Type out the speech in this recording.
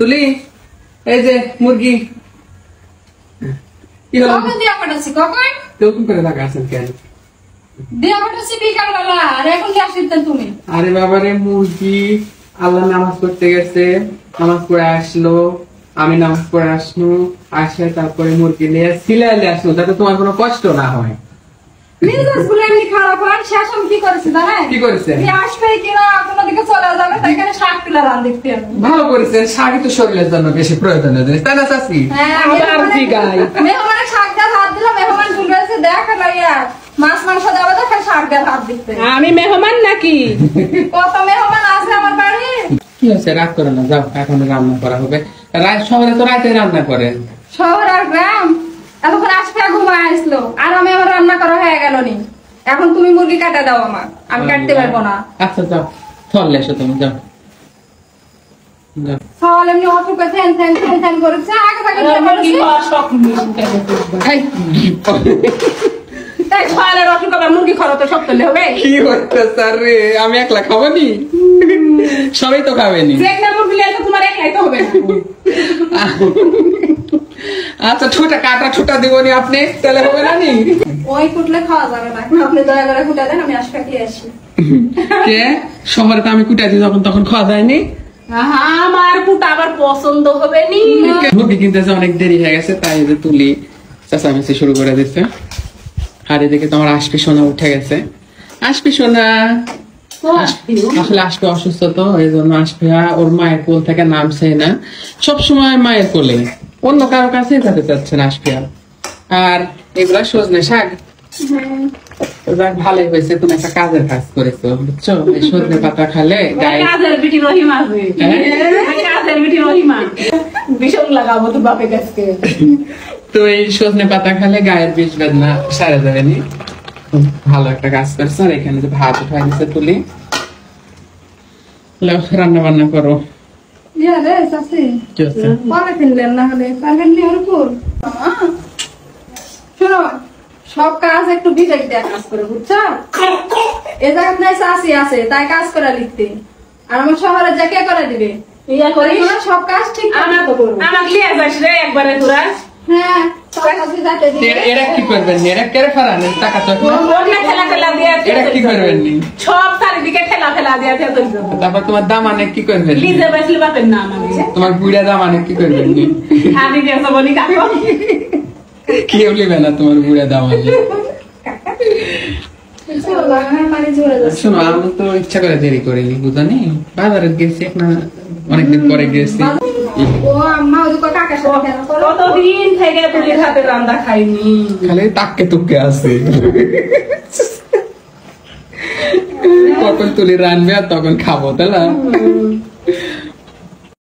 তুলি এই যে মুরগি কি হলো কখন দিয়া পাঠাচ্ছি কখন তোকে করে রাখা আছেন কেন দিয়া পাঠাচ্ছি বিকালবেলা আর এখন কি আসছেন তুমি? আরে বাবারে মুরগি আল্লাহ নামাজ পড়তে গেছে, নামাজ পড়ে আসলো, আমি নামাজ পড়ে আসলো, আসে তারপরে মুরগি নিয়ে সিলাইলে আসলো যাতে তোমার কোনো কষ্ট না হয়। মেজাজগুলো এমনি খারাপ হয়, শেষ আমি কি করেছি জানেন? কি করেছে? এই আসবে কিনা কোনো দিকে চলে যাবে তাই এখানে শাক তুলে রান দেখতে হবে। ভালো করেছেন, শাকই তো শরীরের জন্য বেশি প্রয়োজনীয় জিনিস, তাই না চাচি? আবার কি গাই মেহমানের শাক দিয়ে হাত দিলাম, মেহমান চলে এসে দেখা লাইয়া মাছ মাংস দেওয়া তো খালি শাক দিয়ে হাত দিতে। আমি মেহমান নাকি? কত মেহমান আছে আমার বাড়ি। কি হয়েছে, রাগ করে না, যাও এখন রান্না করা হবে। শহরে তো রাতে রান্না করে। শহর আর গ্রাম এতক্ষণ আসবে ঘুমায় আসলো আর আমি আমার রান্না করা হয়ে গেল নি। এখন তুমি মুরগি কাটা দাও আমার, আমি কাটতে পারবো না। আচ্ছা যাও, থলে এসো তুমি, যাও যাও। সকাল এমনি অসুখে থ্যান থ্যান থ্যান থ্যান করেছে আগে থেকে মুরগি খাওয়া শখ এই, তাই সকালের অসুখ আবার মুরগি খাওয়া তো শখ করলে হবে? কি হচ্ছে স্যার রে, আমি একলা খাবানি, সবাই তো খাবেনি। একটা মুরগি নিয়ে তো তোমার একলাই তো হবে না। আচ্ছা ছোটা কাটা ছোটা দিবনি আপনি, তাহলে হবে না নি? ওই কুটলে খাওয়া যাবে না, আপনি দয়া করে কুটা দেন, আমি আজকে খেয়ে আসি। কে শহরে তো আমি কুটা দিই যখন তখন খাওয়া যায়নি। আমার কুটা আবার পছন্দ হবে নি। মুরগি কিনতেছে অনেক দেরি হয়ে গেছে, তাই যে তুলি চেঁচামেচি শুরু করে দিচ্ছে। আর এদিকে তোমার আশপি সোনা উঠে গেছে। আশপি সোনা আসলে আশপি অসুস্থ তো, এই জন্য আশপিয়া ওর মায়ের কোল থেকে নামছে না, সবসময় মায়ের কোলে, অন্য কারো কাছে যেতে চাচ্ছে না আশপিয়া। আর এগুলা সজনে শাক, যাক ভালোই হয়েছে, তুমি একটা কাজের কাজ করেছো বুঝছো। এই সজনে পাতা খালে গায়ে কাজের বিটি রহিমা আছে, কাজের বিটি রহিমা বিষম লাগাবো তো বাপে গাছকে। তো এই সজনে পাতা খালে গায়ের বিষ বেদনা সারা যাবে নি। ভালো একটা কাজ করছো। আর এখানে যে ভাত উঠাই দিচ্ছে তুলি, রান্না বান্না করো। ইয়া রে চাচি কি হচ্ছে? পরে কিনলেন না হলে পারবেন নি ওর উপর। শোনো, সব কাজ একটু বিবেক দিয়ে কাজ করে বুঝছো। এ জায়গায় নাই চাচি আছে তাই কাজ করে লিখতে, আর আমার শহরে যা কে করে দিবে। ইয়া করি সব কাজ ঠিক আমার করবো। আমার লিয়ে যাস রে একবারে তোরা। হ্যাঁ চাচি যাতে দিবে। এরা কি করবেন? এরা কেড়ে ফেরান টাকা তো এখন। অন্য ঠেলা ফেলা দিয়ে এরা কি করবেন নি? সব চারিদিকে ঠেলা ফেলা দিয়ে চলে যাবো। তারপর তোমার দামানে কি করবেন নি? লিজে বেসলি বাপের না আমাদের তোমার বুড়া দামানে কি করবেন নি? আমি গেছো বলি কাকো কেউ নেবে না তোমার বুড়া দামানে। চলো, লাগানোর পানি ঝরে যাচ্ছে। শোনো, আমি তো ইচ্ছা করে দেরি করিনি বুঝানি, বাজারে গেছি না অনেকদিন পরে গেছি। ও আম্মা ওদিকে কাকার সাথে খেলা করো। কতদিন থেকে তুলির হাতে রান্না খাইনি। খালি তাক্কে তুক্কে আছে, কখন তুলি রানবে আর তখন খাবো, তাই না?